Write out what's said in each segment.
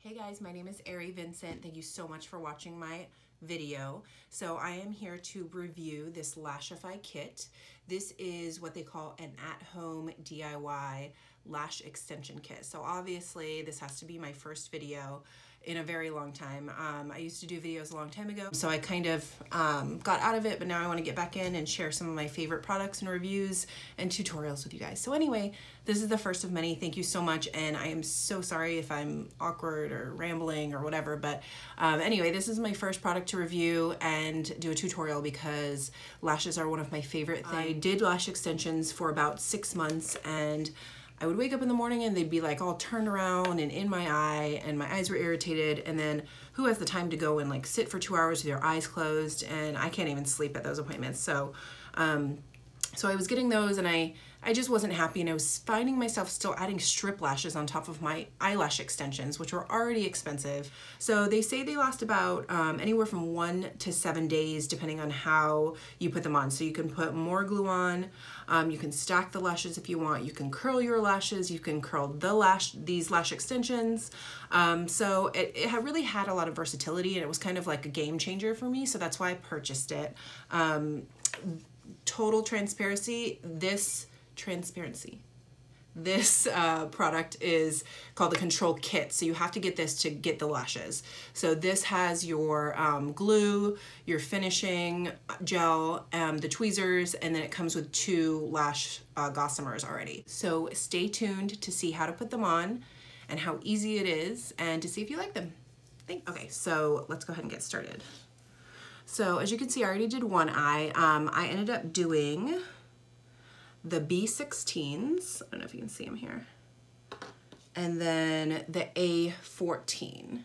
Hey guys, my name is Ari Vincent. Thank you so much for watching my video. So I am here to review this Lashify kit. This is what they call an at-home DIY lash extension kit. So obviously this has to be my first video in a very long time. I used to do videos a long time ago, so I kind of got out of it, but now I want to get back in and share some of my favorite products and reviews and tutorials with you guys. So anyway, this is the first of many. Thank you so much, and I am so sorry if I'm awkward or rambling or whatever, but anyway, this is my first product to review and do a tutorial because lashes are one of my favorite things. I did lash extensions for about 6 months, and I would wake up in the morning and they'd be like all turned around and in my eye, and my eyes were irritated, and then who has the time to go and like sit for 2 hours with your eyes closed, and I can't even sleep at those appointments. So I was getting those, and I just wasn't happy, and I was finding myself still adding strip lashes on top of my eyelash extensions, which were already expensive. So they say they last about anywhere from 1 to 7 days, depending on how you put them on. So you can put more glue on, you can stack the lashes if you want, you can curl your lashes, you can curl these lash extensions. So it really had a lot of versatility, and it was kind of like a game changer for me. So that's why I purchased it. Total transparency, this product is called the Control Kit, so you have to get this to get the lashes. So this has your glue, your finishing gel, the tweezers, and then it comes with 2 lash gossamers already. So stay tuned to see how to put them on and how easy it is, and to see if you like them. Thanks. Okay, so let's go ahead and get started. So as you can see, I already did one eye. I ended up doing the B16s. I don't know if you can see them here. And then the A14.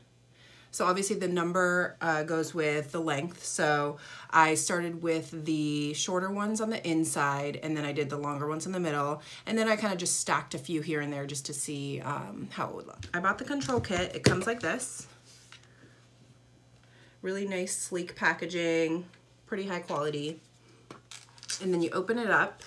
So obviously the number goes with the length. So I started with the shorter ones on the inside, and then I did the longer ones in the middle. And then I kind of just stacked a few here and there just to see how it would look. I bought the Control Kit. It comes like this. Really nice, sleek packaging, pretty high quality. And then you open it up,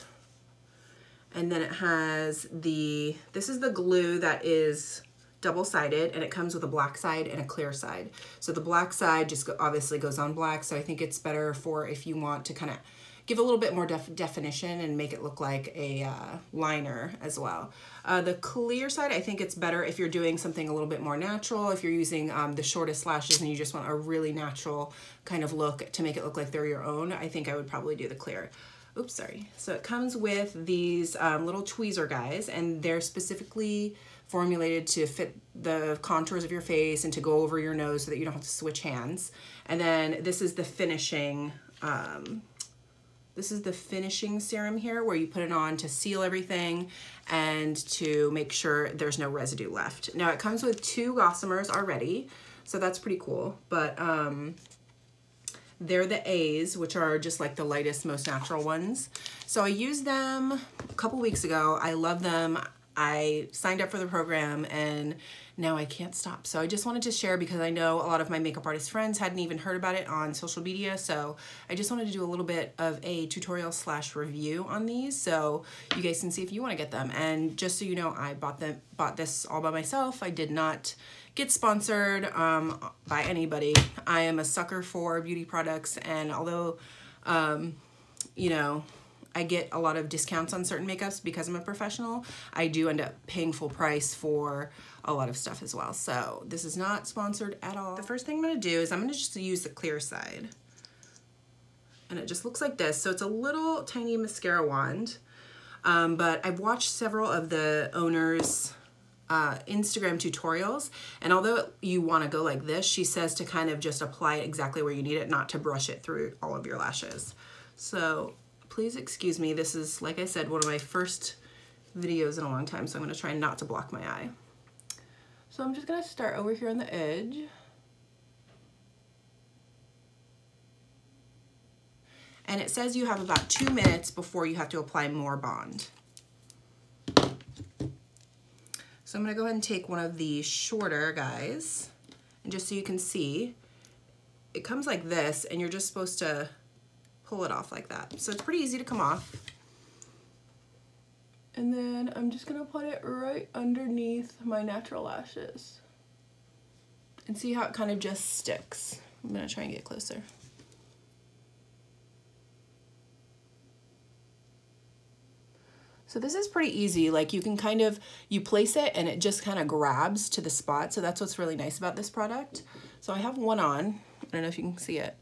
and then it has this is the glue that is double-sided, and it comes with a black side and a clear side. So the black side just obviously goes on black, so I think it's better for if you want to kind of give a little bit more definition and make it look like a liner as well. The clear side, I think it's better if you're doing something a little bit more natural. If you're using the shortest lashes and you just want a really natural kind of look to make it look like they're your own, I think I would probably do the clear. Oops, sorry. So it comes with these little tweezer guys, and they're specifically formulated to fit the contours of your face and to go over your nose so that you don't have to switch hands. And then this is the finishing serum here, where you put it on to seal everything and to make sure there's no residue left. Now it comes with 2 gossamers already, so that's pretty cool. But they're the A's, which are just like the lightest, most natural ones. So I used them a couple weeks ago. I love them. I signed up for the program, and now I can't stop. So I just wanted to share because I know a lot of my makeup artist friends hadn't even heard about it on social media. So I just wanted to do a little bit of a tutorial / review on these, so you guys can see if you want to get them. And just so you know, I bought this all by myself. I did not get sponsored by anybody. I am a sucker for beauty products, and although you know, I get a lot of discounts on certain makeups because I'm a professional, I do end up paying full price for a lot of stuff as well. So this is not sponsored at all. The first thing I'm gonna do is I'm gonna just use the clear side. And it just looks like this. So it's a little tiny mascara wand, but I've watched several of the owners' Instagram tutorials, and although you wanna go like this, she says to kind of just apply it exactly where you need it, not to brush it through all of your lashes. So please excuse me, this is, like I said, one of my first videos in a long time, so I'm gonna try not to block my eye. So I'm just gonna start over here on the edge. And it says you have about 2 minutes before you have to apply more bond. So I'm gonna go ahead and take one of the shorter guys, and just so you can see, it comes like this, and you're just supposed to pull it off like that. So it's pretty easy to come off. And then I'm just gonna put it right underneath my natural lashes. And see how it kind of just sticks. I'm gonna try and get closer. So this is pretty easy. Like you can kind of, you place it and it just kind of grabs to the spot. So that's what's really nice about this product. So I have one on. I don't know if you can see it.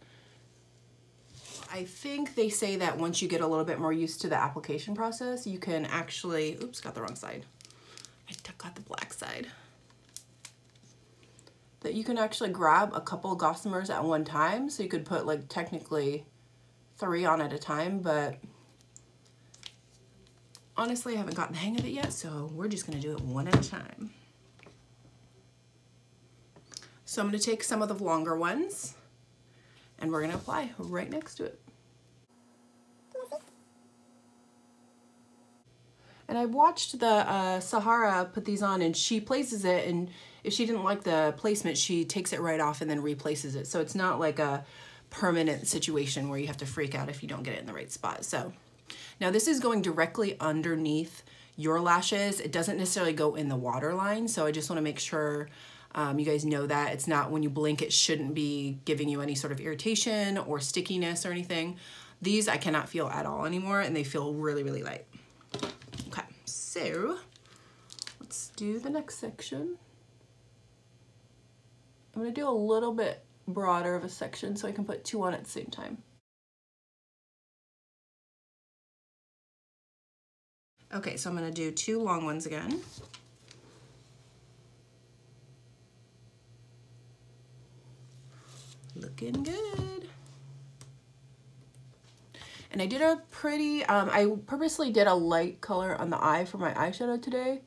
I think they say that once you get a little bit more used to the application process, you can actually, oops, got the wrong side. I got the black side. That you can actually grab a couple Gossomers at one time. So you could put like technically 3 on at a time, but honestly, I haven't gotten the hang of it yet, so we're just gonna do it one at a time. So I'm gonna take some of the longer ones and we're gonna apply right next to it. And I watched the Sahara put these on, and she places it, and if she didn't like the placement, she takes it right off and then replaces it. So it's not like a permanent situation where you have to freak out if you don't get it in the right spot. So now this is going directly underneath your lashes. It doesn't necessarily go in the waterline. So I just want to make sure you guys know that. It's not, when you blink, it shouldn't be giving you any sort of irritation or stickiness or anything. These I cannot feel at all anymore, and they feel really, really light. Okay, so let's do the next section. I'm gonna do a little bit broader of a section so I can put 2 on at the same time. Okay, so I'm gonna do 2 long ones again. Looking good. And I did a pretty, I purposely did a light color on the eye for my eyeshadow today,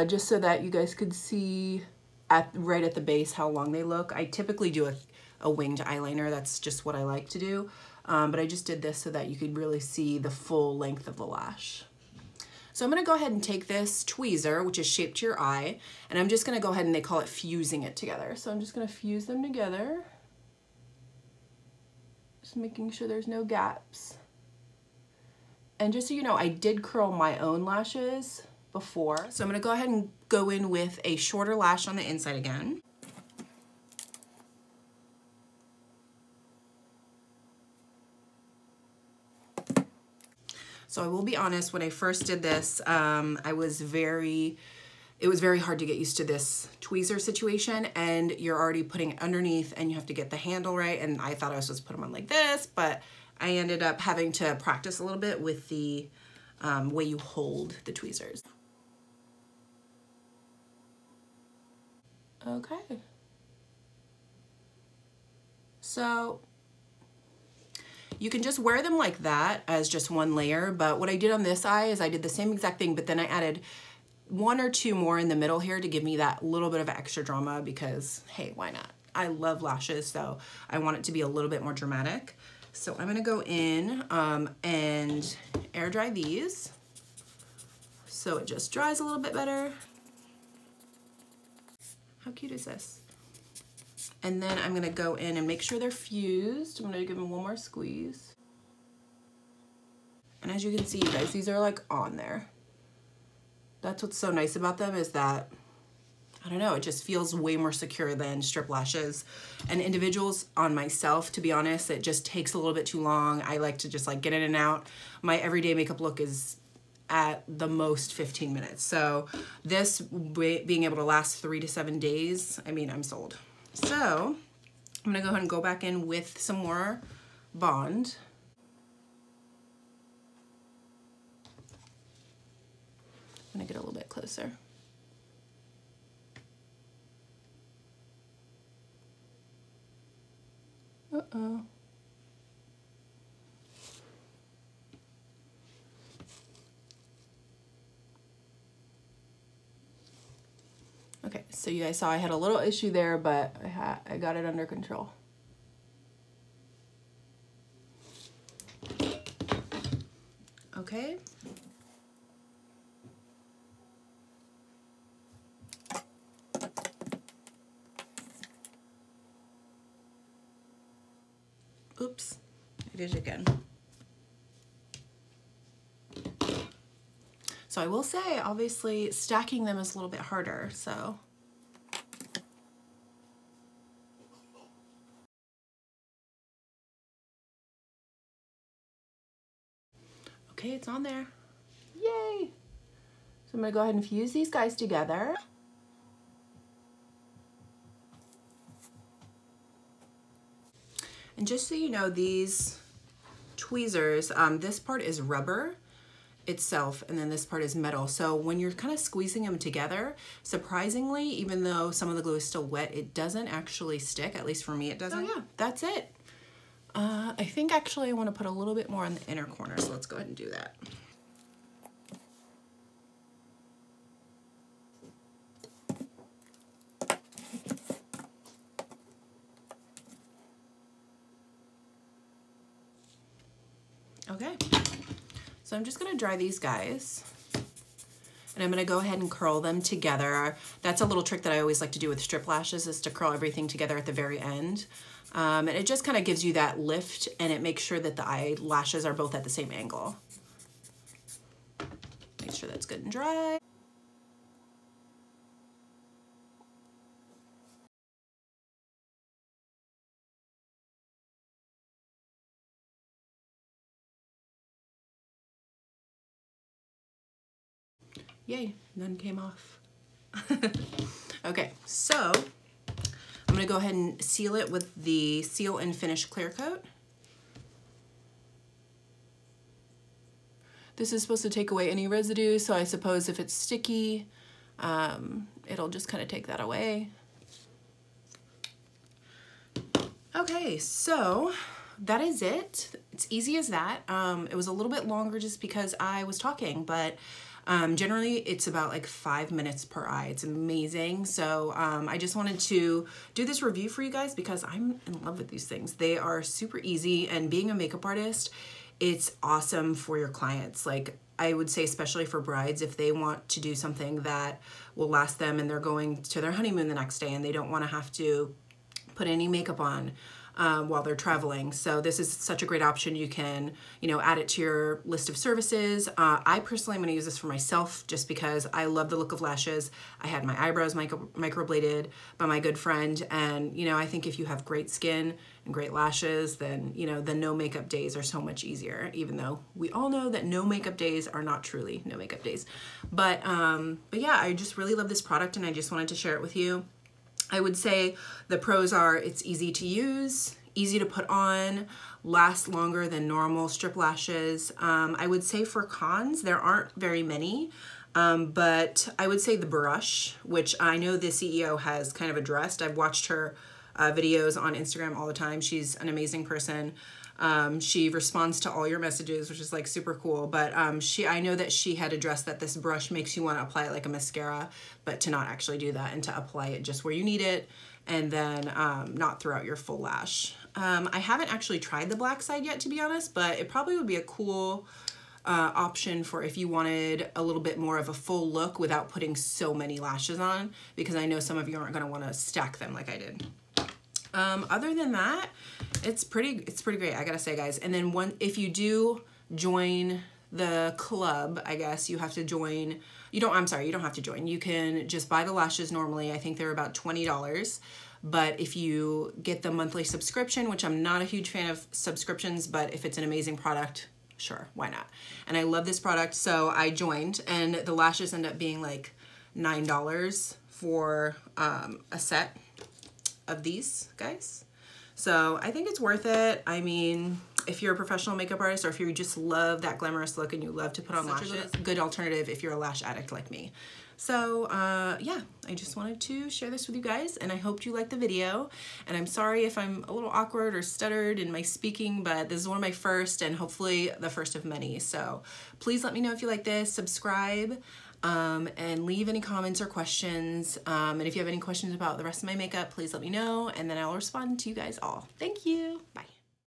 just so that you guys could see right at the base how long they look. I typically do a winged eyeliner. That's just what I like to do. But I just did this so that you could really see the full length of the lash. So I'm gonna go ahead and take this tweezer, which is shaped to your eye, and I'm just gonna go ahead and they call it fusing it together. So I'm just gonna fuse them together. Just making sure there's no gaps. And just so you know, I did curl my own lashes before. So I'm gonna go ahead and go in with a shorter lash on the inside again. So I will be honest, when I first did this, it was very hard to get used to this tweezer situation, and you're already putting it underneath and you have to get the handle right. And I thought I was supposed to put them on like this, but I ended up having to practice a little bit with the way you hold the tweezers. Okay. So you can just wear them like that as just one layer, but what I did on this eye is I did the same exact thing, but then I added 1 or 2 more in the middle here to give me that little bit of extra drama because, hey, why not? I love lashes, so I want it to be a little bit more dramatic. So I'm gonna go in and air dry these so it just dries a little bit better. How cute is this? And then I'm gonna go in and make sure they're fused. I'm gonna give them 1 more squeeze. And as you can see, you guys, these are like on there. That's what's so nice about them, is that, I don't know, it just feels way more secure than strip lashes. And individuals, on myself, to be honest, it just takes a little bit too long. I like to just like get in and out. My everyday makeup look is at the most 15 minutes. So this being able to last 3 to 7 days, I mean, I'm sold. So I'm gonna go ahead and go back in with some more Bond. I'm gonna get a little bit closer. Uh-oh. Okay, so you guys saw I had a little issue there, but I got it under control. Okay. Oops, I did it again. So I will say, obviously, stacking them is a little bit harder, so. Okay, it's on there. Yay! So I'm gonna go ahead and fuse these guys together. And just so you know, these tweezers, this part is rubber itself, and then this part is metal. So when you're kind of squeezing them together, surprisingly, even though some of the glue is still wet, it doesn't actually stick. At least for me, it doesn't. Oh yeah, that's it. I think actually I want to put a little bit more on the inner corner, so let's go ahead and do that. Okay, so I'm just gonna dry these guys, and I'm gonna go ahead and curl them together. That's a little trick that I always like to do with strip lashes, is to curl everything together at the very end. And it just kind of gives you that lift, and it makes sure that the eyelashes are both at the same angle. Make sure that's good and dry. Yay, none came off. Okay, so I'm gonna go ahead and seal it with the Seal and Finish Clear Coat. This is supposed to take away any residue, so I suppose if it's sticky, it'll just kind of take that away. Okay, so that is it. It's easy as that. It was a little bit longer just because I was talking, but generally it's about like 5 minutes per eye. It's amazing. So I just wanted to do this review for you guys because I'm in love with these things. They are super easy, and being a makeup artist, it's awesome for your clients. Like, I would say especially for brides, if they want to do something that will last them and they're going to their honeymoon the next day and they don't want to have to put any makeup on while they're traveling. So this is such a great option. You can, you know, add it to your list of services. I personally am going to use this for myself just because I love the look of lashes. I had my eyebrows microbladed by my good friend, and you know, I think if you have great skin and great lashes, then you know, the no makeup days are so much easier, even though we all know that no makeup days are not truly no makeup days. But yeah, I just really love this product, and I just wanted to share it with you. I would say the pros are it's easy to use, easy to put on, lasts longer than normal strip lashes. I would say for cons, there aren't very many, but I would say the brush, which I know the CEO has kind of addressed. I've watched her videos on Instagram all the time. She's an amazing person. She responds to all your messages, which is like super cool. But I know that she had addressed that this brush makes you want to apply it like a mascara, but to not actually do that and to apply it just where you need it, and then not throughout your full lash. I haven't actually tried the black side yet, to be honest, but it probably would be a cool option for if you wanted a little bit more of a full look without putting so many lashes on, because I know some of you aren't going to want to stack them like I did. Other than that, it's pretty great, I gotta say, guys. And then if you do join the club, I guess you have to join, you don't have to join. You can just buy the lashes normally. I think they're about $20. But if you get the monthly subscription, which I'm not a huge fan of subscriptions, but if it's an amazing product, sure, why not? And I love this product, so I joined, and the lashes end up being like $9 for a set of these guys. So I think it's worth it. I mean, if you're a professional makeup artist, or if you just love that glamorous look and you love to put on lashes, good alternative if you're a lash addict like me. So yeah, I just wanted to share this with you guys, and I hoped you liked the video. And I'm sorry if I'm a little awkward or stuttered in my speaking, but this is one of my first, and hopefully the first of many. So please let me know if you like this, subscribe, and leave any comments or questions. And if you have any questions about the rest of my makeup, please let me know, and then I'll respond to you guys all. Thank you. Bye.